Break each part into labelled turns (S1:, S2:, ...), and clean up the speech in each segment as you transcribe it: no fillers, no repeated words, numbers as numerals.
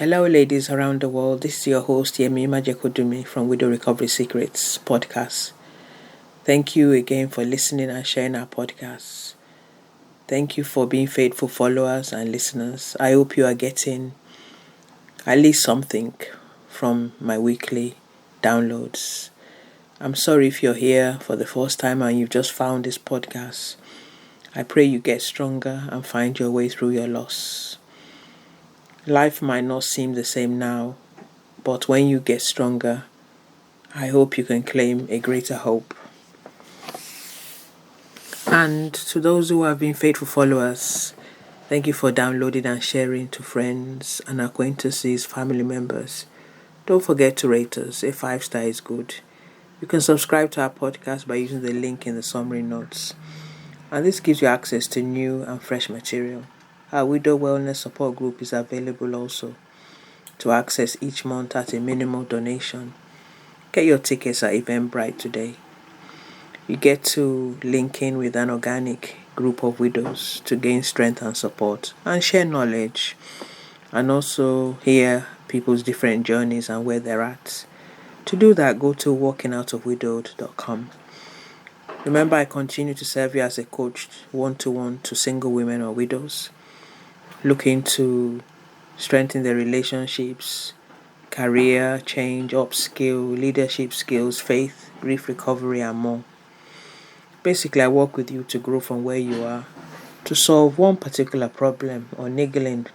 S1: Hello, ladies around the world. This is your host, Yemi Majekodumi from Widow Recovery Secrets podcast. Thank you again for listening and sharing our podcasts. Thank you for being faithful followers and listeners. I hope you are getting at least something from my weekly downloads. I'm sorry if you're here for the first time and you've just found this podcast. I pray you get stronger and find your way through your loss. Life might not seem the same now, but when you get stronger, I hope you can claim a greater hope. And to those who have been faithful followers, thank you for downloading and sharing to friends and acquaintances, family members. Don't forget to rate us. A 5-star is good. You can subscribe to our podcast by using the link in the summary notes. And this gives you access to new and fresh material. Our Widow Wellness Support Group is available also to access each month at a minimal donation. Get your tickets at Eventbrite today. You get to link in with an organic group of widows to gain strength and support and share knowledge and also hear people's different journeys and where they're at. To do that, go to walkingoutofwidowed.com. Remember, I continue to serve you as a coach one-to-one to single women or widows looking to strengthen their relationships, career change, upskill, leadership skills, faith, grief recovery, and more. Basically, I work with you to grow from where you are to solve one particular problem or niggling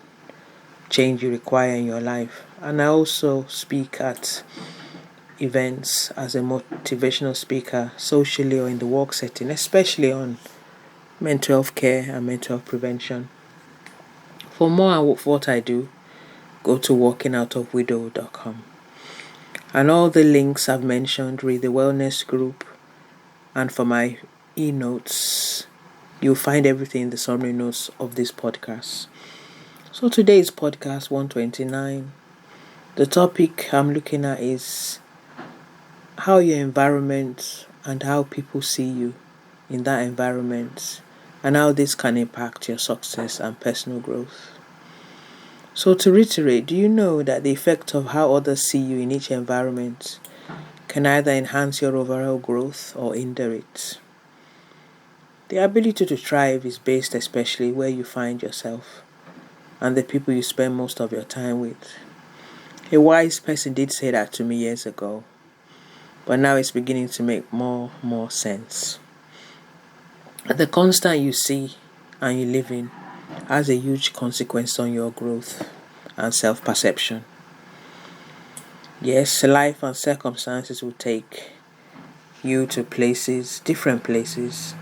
S1: change you require in your life. And I also speak at events as a motivational speaker, socially or in the work setting, especially on mental health care and mental health prevention. For more of what I do, go to walkingoutofwidow.com. And all the links I've mentioned, read the wellness group, and for my e-notes, you'll find everything in the summary notes of this podcast. So today's podcast 129. The topic I'm looking at is how your environment and how people see you in that environment and how this can impact your success and personal growth. So to reiterate, do you know that the effect of how others see you in each environment can either enhance your overall growth or hinder it? The ability to thrive is based especially where you find yourself and the people you spend most of your time with. A wise person did say that to me years ago, but now it's beginning to make more sense. The constant you see and you live in has a huge consequence on your growth and self-perception. Yes, life and circumstances will take you to different places.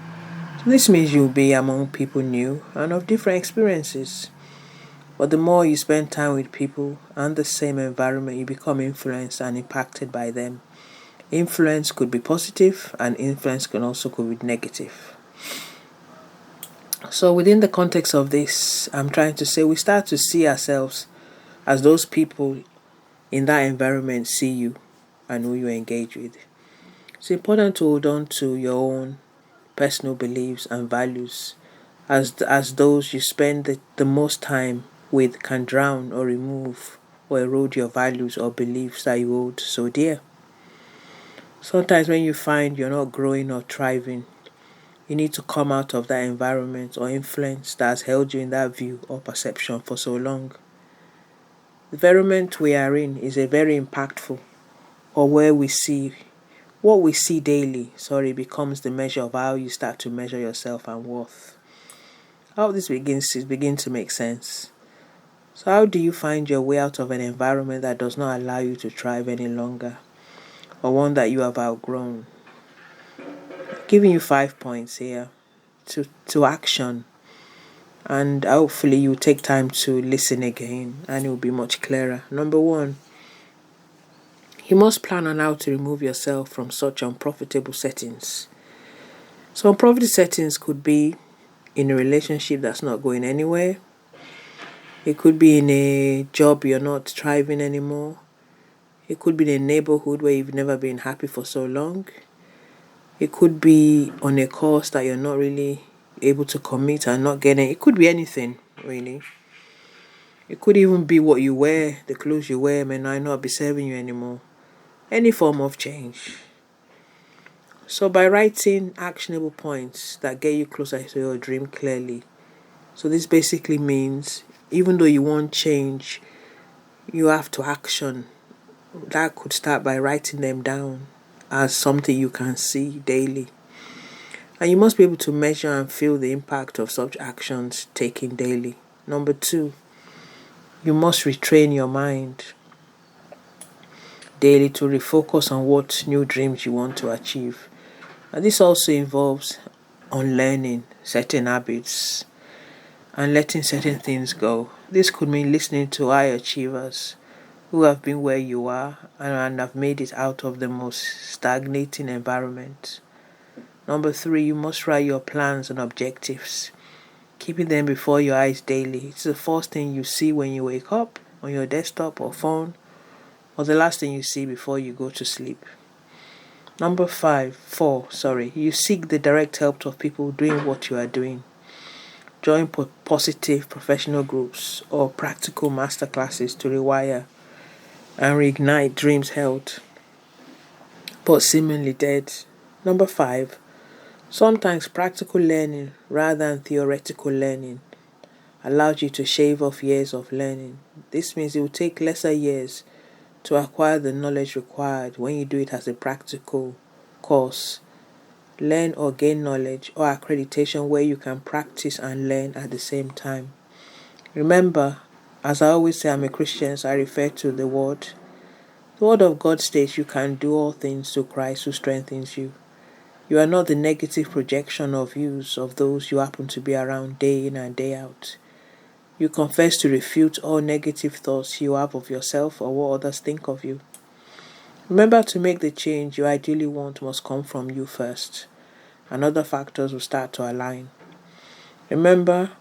S1: So this means you'll be among people new and of different experiences. But the more you spend time with people and the same environment, you become influenced and impacted by them. Influence could be positive and influence could be negative. So within the context of this, I'm trying to say we start to see ourselves as those people in that environment see you and who you engage with. It's important to hold on to your own personal beliefs and values as those you spend the most time with can drown or remove or erode your values or beliefs that you hold so dear. Sometimes when you find you're not growing or thriving, you need to come out of that environment or influence that has held you in that view or perception for so long. The environment we are in is a very impactful, or where we see what we see daily, becomes the measure of how you start to measure yourself and worth. How this begins to make sense. So how do you find your way out of an environment that does not allow you to thrive any longer, or one that you have outgrown? Giving you 5 points here to action, and hopefully you take time to listen again and it will be much clearer. Number 1, you must plan on how to remove yourself from such unprofitable settings. So unprofitable settings could be in a relationship that's not going anywhere. It could be in a job you're not thriving anymore. It could be in a neighborhood where you've never been happy for so long. It could be on a course that you're not really able to commit and not getting. It could be anything, really. It could even be what you wear, the clothes you wear may not be serving you anymore. Any form of change. So by writing actionable points that get you closer to your dream clearly. So this basically means even though you want change, you have to action. That could start by writing them down as something you can see daily. And you must be able to measure and feel the impact of such actions taken daily. Number 2, you must retrain your mind daily to refocus on what new dreams you want to achieve. And this also involves unlearning certain habits and letting certain things go. This could mean listening to high achievers who have been where you are and have made it out of the most stagnating environment. Number 3, you must write your plans and objectives, keeping them before your eyes daily. It's the first thing you see when you wake up on your desktop or phone, or the last thing you see before you go to sleep. Number 4, you seek the direct help of people doing what you are doing. Join positive professional groups or practical masterclasses to rewire and reignite dreams held but seemingly dead. Number 5, sometimes practical learning rather than theoretical learning allows you to shave off years of learning. This means it will take lesser years to acquire the knowledge required when you do it as a practical course. Learn or gain knowledge or accreditation where you can practice and learn at the same time. Remember, as I always say, I'm a Christian, so I refer to the Word. The Word of God states you can do all things through Christ who strengthens you. You are not the negative projection of views of those you happen to be around day in and day out. You confess to refute all negative thoughts you have of yourself or what others think of you. Remember, to make the change you ideally want must come from you first, and other factors will start to align. Remember,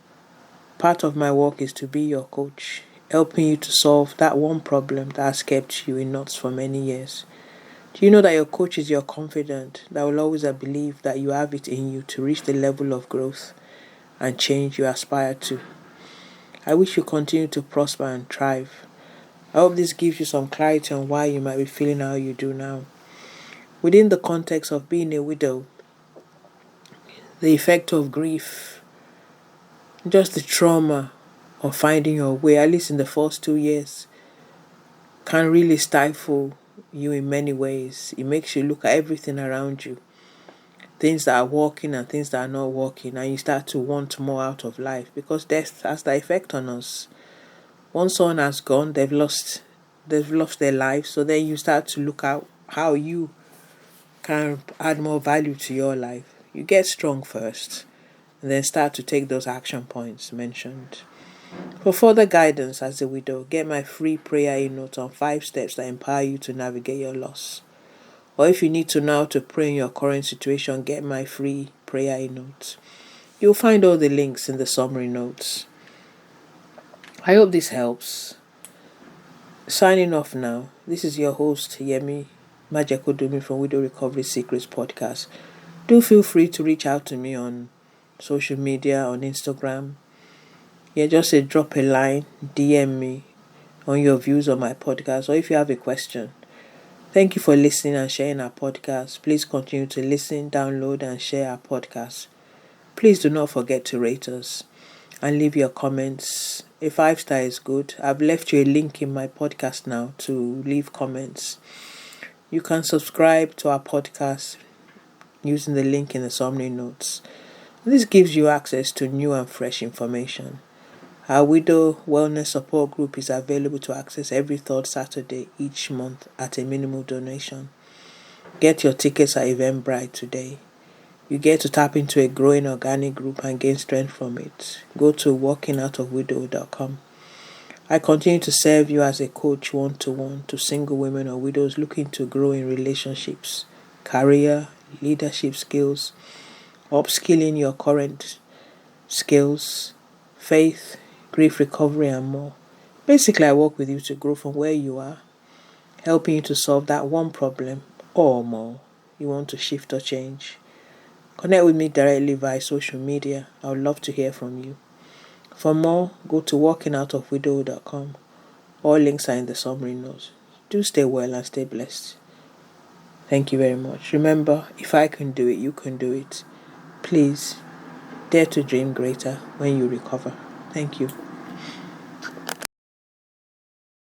S1: part of my work is to be your coach, helping you to solve that one problem that has kept you in knots for many years. Do you know that your coach is your confidant that will always believe that you have it in you to reach the level of growth and change you aspire to? I wish you continue to prosper and thrive. I hope this gives you some clarity on why you might be feeling how you do now. Within the context of being a widow, the effect of grief, just the trauma of finding your way, at least in the first 2 years, can really stifle you in many ways. It makes you look at everything around you, things that are working and things that are not working, and you start to want more out of life because death has the effect on us. Once someone has gone, they've lost their life, so then you start to look at how you can add more value to your life. You get strong first, and then start to take those action points mentioned. For further guidance as a widow, get my free prayer Enote on 5 steps that empower you to navigate your loss. Or if you need to know how to pray in your current situation, get my free prayer Enote. You'll find all the links in the summary notes. I hope this helps. Signing off now. This is your host, Yemi Majekodumi from Widow Recovery Secrets Podcast. Do feel free to reach out to me on social media, on Instagram. Just drop a line, DM me on your views on my podcast, or if you have a question. Thank you for listening and sharing our podcast. Please continue to listen, download, and share our podcast. Please do not forget to rate us and leave your comments. A 5-star is good. I've left you a link in my podcast now to leave comments. You can subscribe to our podcast using the link in the summary notes. This gives you access to new and fresh information. Our Widow Wellness Support Group is available to access every third Saturday each month at a minimal donation. Get your tickets at Eventbrite today. You get to tap into a growing organic group and gain strength from it. Go to walkingoutofwidow.com. I continue to serve you as a coach one-to-one to single women or widows looking to grow in relationships, career, leadership skills, upskilling your current skills, faith, grief recovery, and more. Basically, I work with you to grow from where you are, helping you to solve that one problem or more you want to shift or change. Connect with me directly via social media. I would love to hear from you. For more, go to walkingoutofwidow.com. All links are in the summary notes. Do stay well and stay blessed. Thank you very much. Remember, if I can do it, you can do it. Please, dare to dream greater when you recover. Thank you.